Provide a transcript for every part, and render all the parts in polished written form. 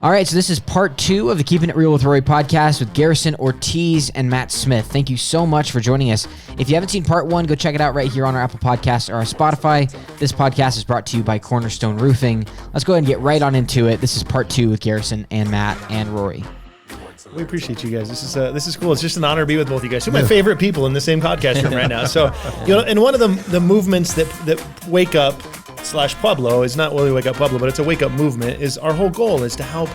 All right, so this is part 2 of the Keeping It Real with Rory podcast with Garrison, Ortiz, and Matt Smith. Thank you so much for joining us. If you haven't seen part 1, go check it out right here on our Apple Podcasts or our Spotify. This podcast is brought to you by Cornerstone Roofing. Let's go ahead and get right on into it. This is part 2 with Garrison and Matt and Rory. We appreciate you guys. This is cool. It's just an honor to be with both you guys. Two of my favorite people in the same podcast room right now. So, and one of the movements that Wake Up / Pueblo is not really Wake Up Pueblo, but it's a Wake Up movement. Is our whole goal is to help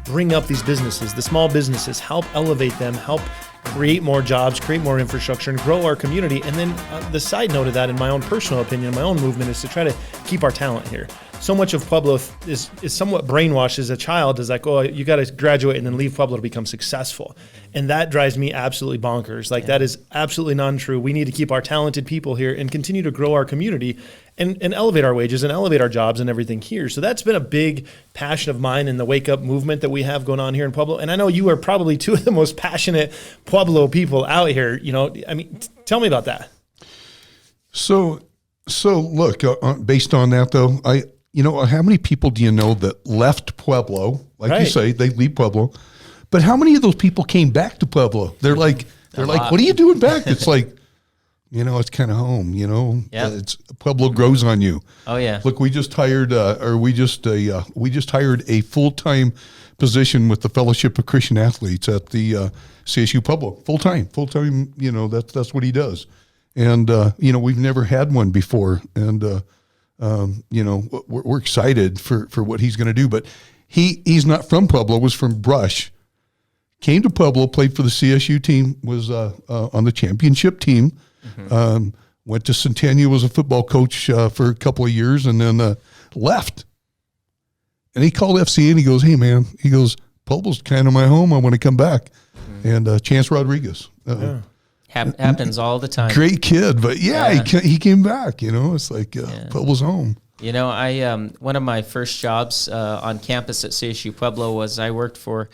bring up these businesses, the small businesses, help elevate them, help create more jobs, create more infrastructure, and grow our community. And then the side note of that, in my own personal opinion, my own movement, is to try to keep our talent here. So much of Pueblo is somewhat brainwashed as a child, is like, oh, you got to graduate and then leave Pueblo to become successful. And that drives me absolutely bonkers. That is absolutely not true. We need to keep our talented people here and continue to grow our community and elevate our wages and elevate our jobs and everything here. So that's been a big passion of mine in the Wake Up movement that we have going on here in Pueblo. And I know you are probably two of the most passionate Pueblo people out here. Tell me about that. So look, based on that though, how many people do you know that left Pueblo? You say, they leave Pueblo. But how many of those people came back to Pueblo? They're like, what are you doing back? It's like, it's kind of home, Yeah. It's Pueblo grows on you. Oh yeah. Look, we just hired a full-time position with the Fellowship of Christian Athletes at the CSU Pueblo. Full-time, that's what he does. And, we've never had one before. And, we're excited for what he's going to do, but he's not from Pueblo, was from Brush, came to Pueblo, played for the CSU team, was on the championship team, went to Centennial, was a football coach for a couple of years, and then left. And he called FC and he goes, hey man, Pueblo's kind of my home. I want to come back. And Chance Rodriguez. Happens all the time. Great kid, but he came back. It's like Pueblo's home. I one of my first jobs on campus at CSU Pueblo was I worked for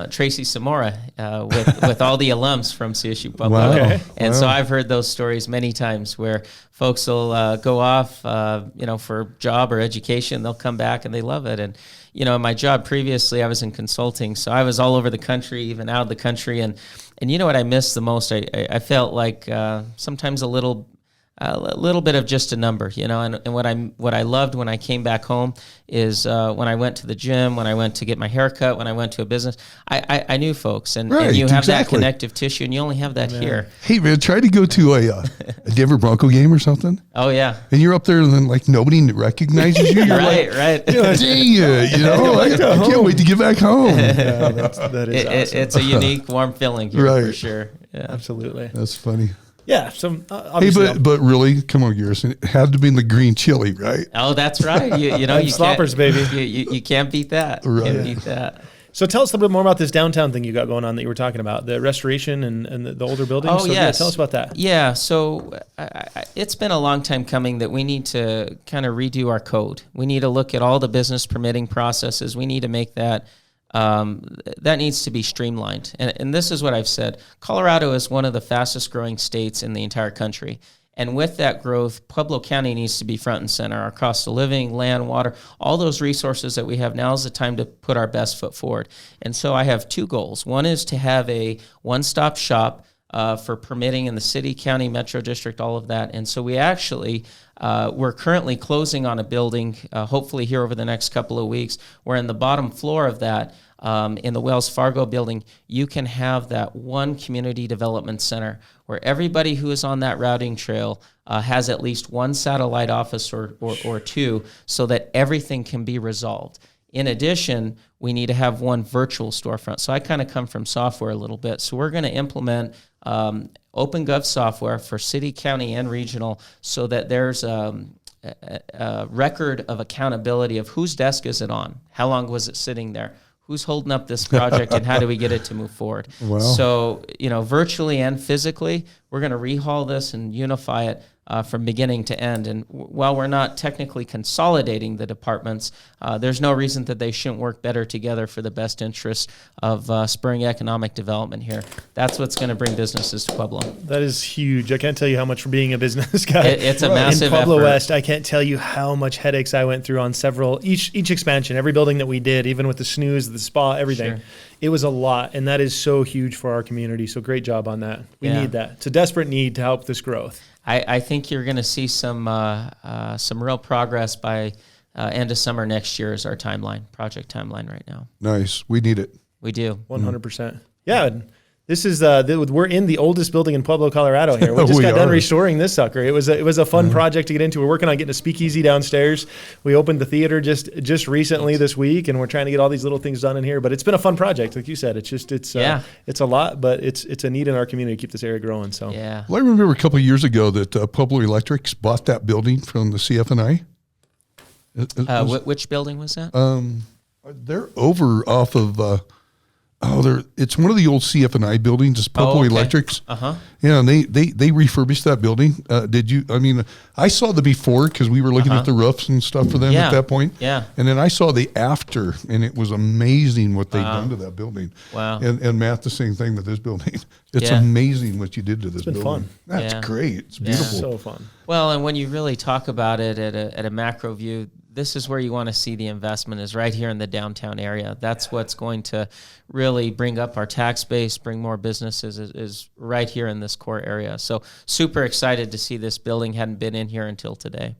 Tracy Zamora with all the alums from CSU Pueblo. Wow. Okay. And so I've heard those stories many times where folks will go off, for job or education. They'll come back and they love it. And in my job previously, I was in consulting, so I was all over the country, even out of the country. And you know what I missed the most? I felt like sometimes a little bit of just a number, and what I loved when I came back home is when I went to the gym, when I went to get my haircut, when I went to a business, I knew folks, and you have that connective tissue, and you only have that here. Hey man, try to go to a Denver Bronco game or something. Oh yeah, and you're up there, and then nobody recognizes you. You're right. Dang it, I can't wait to get back home. That is awesome. It's a unique, warm feeling here for sure. Yeah, absolutely. That's funny. Yeah, so hey, but really, come on, Garrison, it had to be in the green chili, right? Oh, that's right. You sloppers, baby. You can't beat that. Right. Can't beat that. So tell us a little bit more about this downtown thing you got going on that you were talking about, the restoration and the older buildings. Oh, yes. Tell us about that. Yeah, so it's been a long time coming that we need to kind of redo our code. We need to look at all the business permitting processes. We need to make that that needs to be streamlined. And this is what I've said. Colorado is one of the fastest growing states in the entire country. And with that growth, Pueblo County needs to be front and center. Our cost of living, land, water, all those resources that we have, now is the time to put our best foot forward. And so I have 2 goals. One is to have a one-stop shop for permitting in the city, county, metro district, all of that. And so we actually, we're currently closing on a building, hopefully here over the next couple of weeks, where in the bottom floor of that, in the Wells Fargo building, you can have that one community development center where everybody who is on that routing trail has at least one satellite office or 2, so that everything can be resolved. In addition, we need to have one virtual storefront. So I kind of come from software a little bit. So we're going to implement OpenGov software for city, county, and regional, so that there's a record of accountability of whose desk is it on, how long was it sitting there, who's holding up this project, and how do we get it to move forward? Wow. So, virtually and physically, we're going to rehaul this and unify it from beginning to end. And while we're not technically consolidating the departments, there's no reason that they shouldn't work better together for the best interests of spurring economic development here. That's what's going to bring businesses to Pueblo. That is huge. I can't tell you how much for being a business guy. It's a massive in Pueblo effort. West. I can't tell you how much headaches I went through on each expansion, every building that we did, even with the snooze, the spa, everything. Sure. It was a lot, and that is so huge for our community. So great job on that. We need that. It's a desperate need to help this growth. I think you're going to see some real progress by end of summer next year is our project timeline right now. Nice. We need it. We do. 100%. Yeah. This is we're in the oldest building in Pueblo, Colorado here. We just got done restoring this sucker. It was a fun project to get into. We're working on getting a speakeasy downstairs. We opened the theater just recently this week, and we're trying to get all these little things done in here. But it's been a fun project, like you said. It's a lot, but it's a need in our community to keep this area growing. So yeah. Well, I remember a couple of years ago that Pueblo Electrics bought that building from the CFNI. Which building was that? They're over off of. It's one of the old CFNI buildings. It's Pueblo Electrics. Yeah, and they refurbished that building. Did you? I mean, I saw the before because we were looking at the roofs and stuff for them at that point. Yeah. And then I saw the after, and it was amazing what they've done to that building. Wow. And Matt, the same thing with this building. It's amazing what you did to this building. fun. That's great. It's beautiful. So fun. Well, and when you really talk about it at a macro view, this is where you want to see the investment is right here in the downtown area. That's what's going to really bring up our tax base, bring more businesses is right here in this core area. So super excited to see this building. Hadn't been in here until today.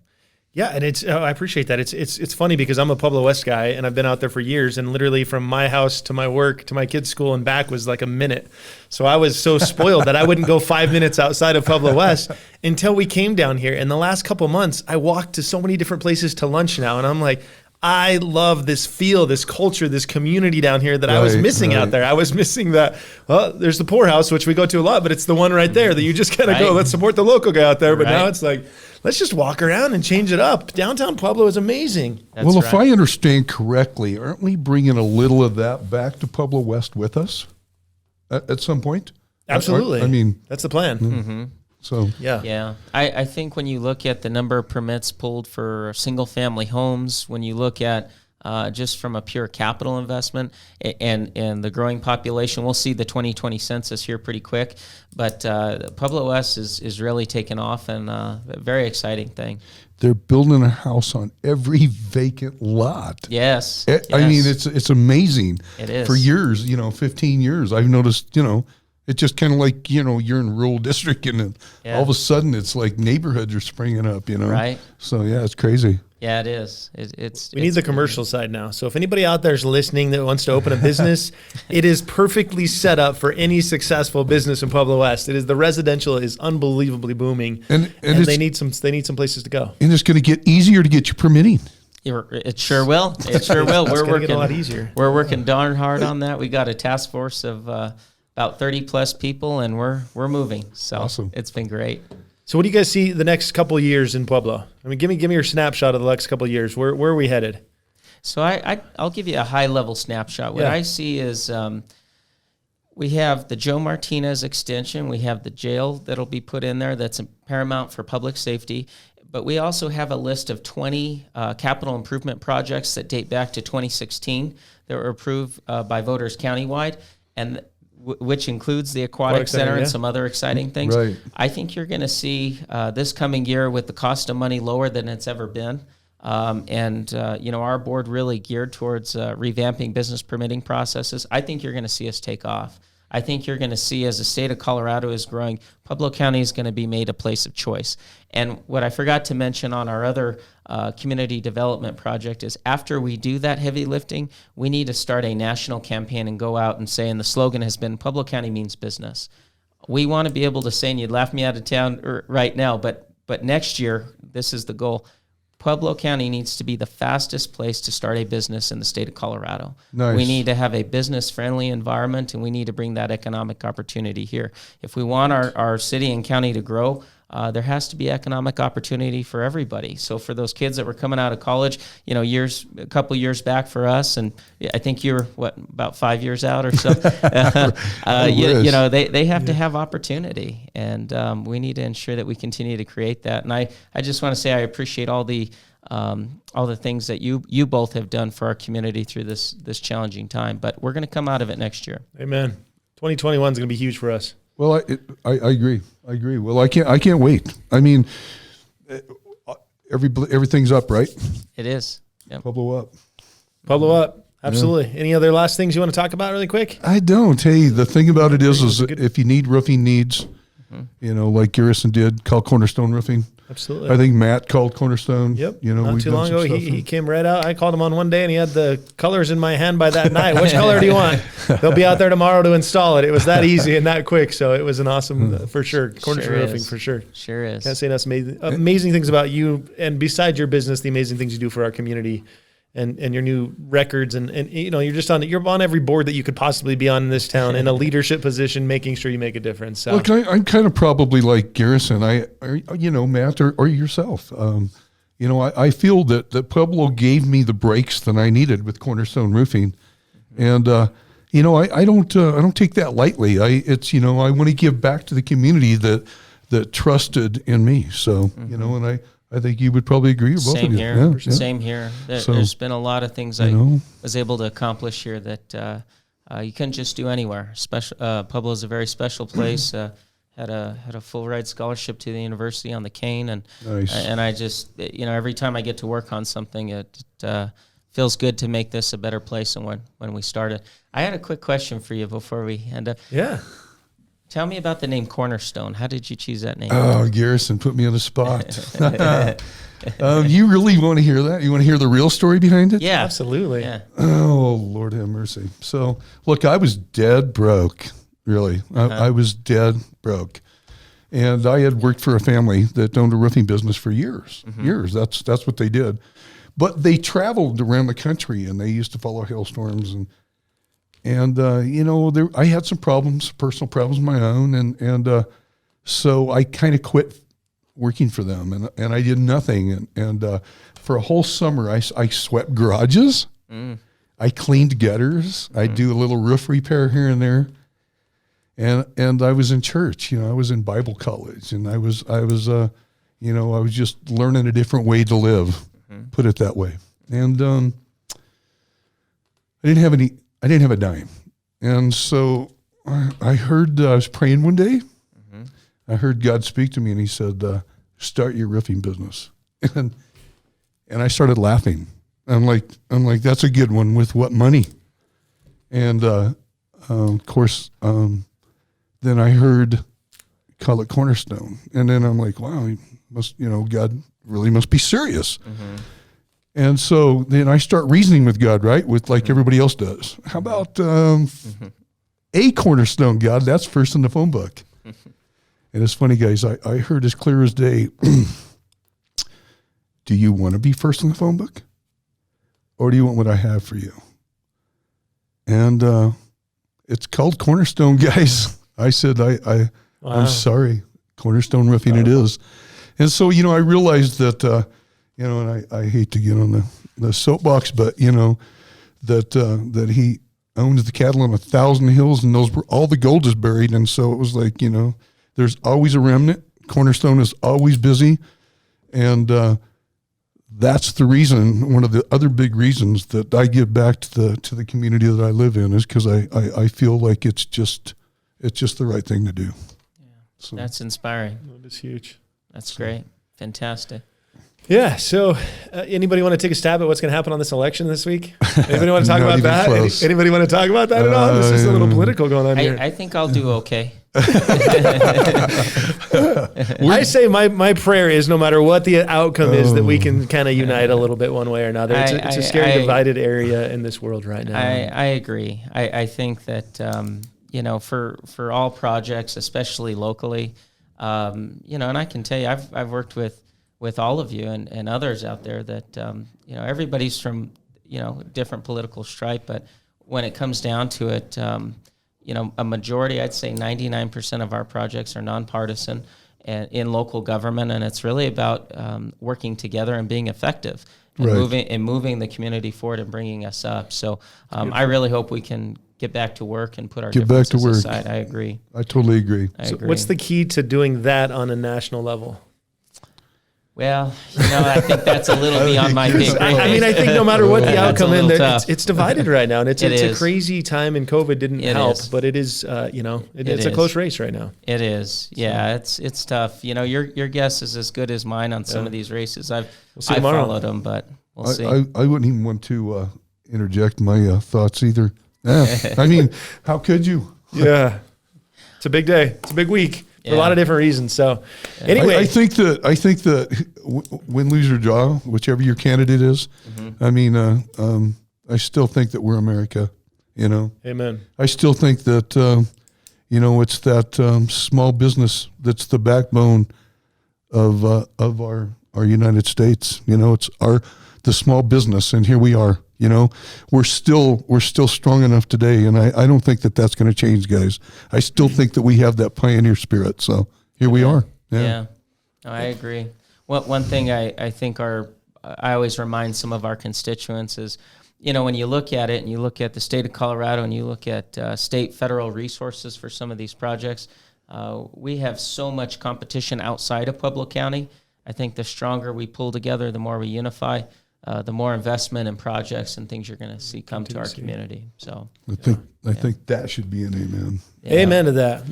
Yeah, and I appreciate that. It's funny because I'm a Pueblo West guy, and I've been out there for years, and literally from my house to my work to my kids' school and back was like a minute. So I was so spoiled that I wouldn't go 5 minutes outside of Pueblo West until we came down here. In the last couple months, I walked to so many different places to lunch now, and I'm like, I love this feel, this culture, this community down here that I was missing out there. I was missing that. Well, there's the poorhouse, which we go to a lot, but it's the one right there that you just kind of go, let's support the local guy out there. But now it's like, let's just walk around and change it up. Downtown Pueblo is amazing. If I understand correctly, aren't we bringing a little of that back to Pueblo West with us at some point? Absolutely. I mean, that's the plan. Mm-hmm. So yeah. I think when you look at the number of permits pulled for single family homes, when you look at just from a pure capital investment and the growing population, we'll see the 2020 census here pretty quick. But Pueblo West is really taking off, and a very exciting thing. They're building a house on every vacant lot. Yes. I mean, it's amazing. It is. For years, 15 years, I've noticed, it's just kind of like, you're in rural district, and then all of a sudden it's like neighborhoods are springing up, Right. So, yeah, it's crazy. Yeah, it is. We need the commercial side now. So if anybody out there is listening that wants to open a business, it is perfectly set up for any successful business in Pueblo West. The residential is unbelievably booming, and they need some places to go. And it's going to get easier to get you permitting. It sure will. It sure will. We're working get a lot easier. We're working darn hard on that. We got a task force of about 30 plus people, and we're moving. So awesome. It's been great. So what do you guys see the next couple of years in Pueblo? I mean, give me your snapshot of the next couple of years. Where are we headed? So I'll give you a high level snapshot. What I see is we have the Joe Martinez extension. We have the jail that'll be put in there. That's paramount for public safety. But we also have a list of 20 capital improvement projects that date back to 2016 that were approved by voters countywide, and which includes the Aquatic Center and some other exciting things. Right. I think you're going to see this coming year with the cost of money lower than it's ever been. Our board really geared towards revamping business permitting processes. I think you're going to see us take off. I think you're going to see, as the state of Colorado is growing, Pueblo County is going to be made a place of choice. And what I forgot to mention on our other community development project is after we do that heavy lifting, we need to start a national campaign and go out and say, and the slogan has been, Pueblo County means business. We want to be able to say, and you'd laugh me out of town right now, but next year, this is the goal, Pueblo County needs to be the fastest place to start a business in the state of Colorado. Nice. We need to have a business-friendly environment, and we need to bring that economic opportunity here. If we want our city and county to grow, there has to be economic opportunity for everybody. So for those kids that were coming out of college, a couple years back for us, and I think you're about 5 years out or so. They have to have opportunity, and we need to ensure that we continue to create that. And I just want to say I appreciate all the things that you both have done for our community through this challenging time. But we're going to come out of it next year. Amen. 2021 is going to be huge for us. Well, I agree. Well, I can't wait. I mean, everything's up, right? It is. Yep. Pueblo up. Absolutely. Yeah. Any other last things you want to talk about really quick? I don't. Hey, the thing about it is if you need roofing needs, like Garrison did, call Cornerstone Roofing. Absolutely. I think Matt called Cornerstone. Yep. Not too long ago, he came right out. I called him on one day, and he had the colors in my hand by that night. Which color do you want? They'll be out there tomorrow to install it. It was that easy and that quick, so it was an awesome, for sure. Cornerstone Roofing, for sure. Sure is. Can't say enough amazing things about you, and besides your business, the amazing things you do for our community. And your new records and you're on every board that you could possibly be on in this town in a leadership position, making sure you make a difference. So. Look, I'm kind of probably like Garrison. Matt or yourself. I feel that Pueblo gave me the breaks that I needed with Cornerstone Roofing, and I don't take that lightly. I want to give back to the community that trusted in me. So and I think you would probably agree. Both of you. Same here. There's been a lot of things I was able to accomplish here that you couldn't just do anywhere. Pueblo is a very special place. Had a full ride scholarship to the university on the cane, and nice. And I just every time I get to work on something, it feels good to make this a better place than when we started. I had a quick question for you before we end up. Yeah. Tell me about the name Cornerstone. How did you choose that name? Oh, Garrison put me on the spot. You really want to hear that? You want to hear the real story behind it? Yeah. Absolutely. Yeah. Oh, Lord have mercy. So, look, I was dead broke, really. I was dead broke. And I had worked for a family that owned a roofing business for years. Years. That's what they did. But they traveled around the country, and they used to follow hailstorms and I had some problems, personal problems of my own, and so I kind of quit working for them, and I did nothing, and for a whole summer I swept garages, I cleaned gutters, I do a little roof repair here and there, and I was in church, I was in Bible college, and I was just learning a different way to live, put it that way, and I didn't have a dime. And so I heard, I was praying one day. I heard God speak to me, and he said, start your roofing business. And I started laughing. I'm like, that's a good one. With what money? And of course, then I heard, call it Cornerstone. And then I'm like, wow, God really must be serious. And so then I start reasoning with God, right? With like everybody else does. How about a cornerstone, God? That's first in the phone book. And it's funny, guys. I heard as clear as day, do you want to be first in the phone book? Or do you want what I have for you? And it's called Cornerstone, guys. I said, I'm sorry. Cornerstone Roofing it is. And so, I realized that... and I hate to get on the soapbox, but that he owns the cattle on 1,000 hills, and those were all the gold is buried. And so it was like, there's always a remnant. Cornerstone is always busy, and that's the reason. One of the other big reasons that I give back to the community that I live in is because I feel like it's just the right thing to do. Yeah, so that's inspiring. That is huge. That's great. Fantastic. Yeah. So, anybody want to take a stab at what's going to happen on this election this week? Anybody want to talk about that? Anybody want to talk about that at all? This is a little political going on here. I think I'll do okay. I say my prayer is no matter what the outcome is, that we can kind of unite a little bit one way or another. It's a scary divided area in this world right now. I agree. I think that for all projects, especially locally, and I can tell you, I've worked with all of you and others out there that, everybody's from, different political stripe, but when it comes down to it, a majority, I'd say 99% of our projects are nonpartisan, and in local government, and it's really about working together and being effective and Right. moving the community forward and bringing us up. So I really hope we can get back to work and put our Get back to differences work. aside. I agree. I totally agree. I So agree. what's the key to doing that on a national level? Well, I think that's a little beyond my pay grade. I mean, I think no matter what the That's a outcome little in there, tough. it's divided right now, and it's It a is. crazy time, and COVID didn't It help, is. but it is, it's a is. close race right now. It is. Yeah, it's tough. Your guess is as good as mine on some of these races. I've see tomorrow. followed them, but we'll see. I wouldn't even want to interject my thoughts either. Yeah. I mean, how could you? Yeah, it's a big day. It's a big week for a Yeah. lot of different reasons. So, anyway, I think that win, lose, or draw, whichever your candidate is. I mean, I still think that we're America. amen. I still think that it's that small business that's the backbone of our United States. It's the small business, and here we are. We're still strong enough today, and I don't think that that's going to change, guys. I still think that we have that pioneer spirit. So here we are. Yeah, no, I agree. One thing I think I always remind some of our constituents is, when you look at it and you look at the state of Colorado and you look at state, federal resources for some of these projects, we have so much competition outside of Pueblo County. I think the stronger we pull together, the more we unify, the more investment in projects and things you're going to see come to our community. So I think that should be an amen. yeah. Amen to that.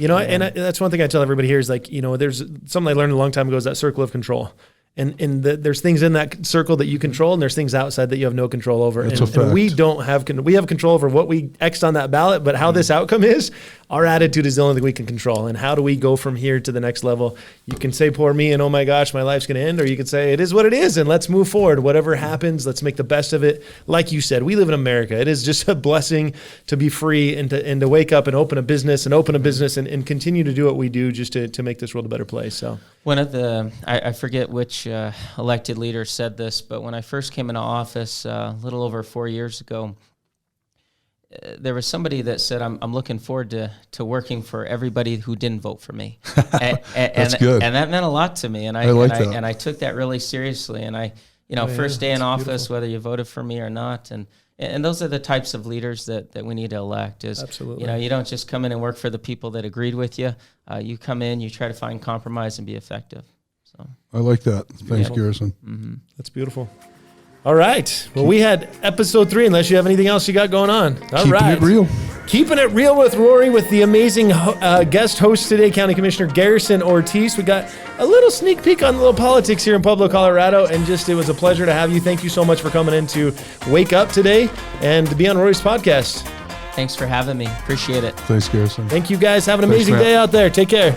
That's one thing I tell everybody here is there's something I learned a long time ago is that circle of control. And there's things in that circle that you control, and there's things outside that you have no control over. That's and, a fact. and we don't have we have control over what we X'd on that ballot, but how this outcome is, our attitude is the only thing we can control. And how do we go from here to the next level? You can say, poor me, and oh my gosh, my life's going to end. Or you can say, it is what it is, and let's move forward. Whatever happens, let's make the best of it. Like you said, we live in America. It is just a blessing to be free and to wake up and open a business and continue to do what we do just to make this world a better place. So One of the, I forget which elected leader said this, but when I first came into office a little over 4 years ago, there was somebody that said, I'm looking forward to working for everybody who didn't vote for me. That's good. And that meant a lot to me. And I like that. And I took that really seriously. And first day in office, whether you voted for me or not. And those are the types of leaders that we need to elect is, Absolutely. You don't just come in and work for the people that agreed with you. You come in, you try to find compromise and be effective. So I like that. Thanks, Garrison. that's beautiful. All right. Well, we had episode 3, unless you have anything else you got going on. All Keeping right. it real. Keeping it real with Rory, with the amazing guest host today, County Commissioner Garrison Ortiz. We got a little sneak peek on a little politics here in Pueblo, Colorado, and it was a pleasure to have you. Thank you so much for coming in to wake up today and to be on Rory's podcast. thanks for having me. Appreciate it. Thanks, Garrison. Thank you guys. Have an Thanks, amazing Matt. day out there. Take care.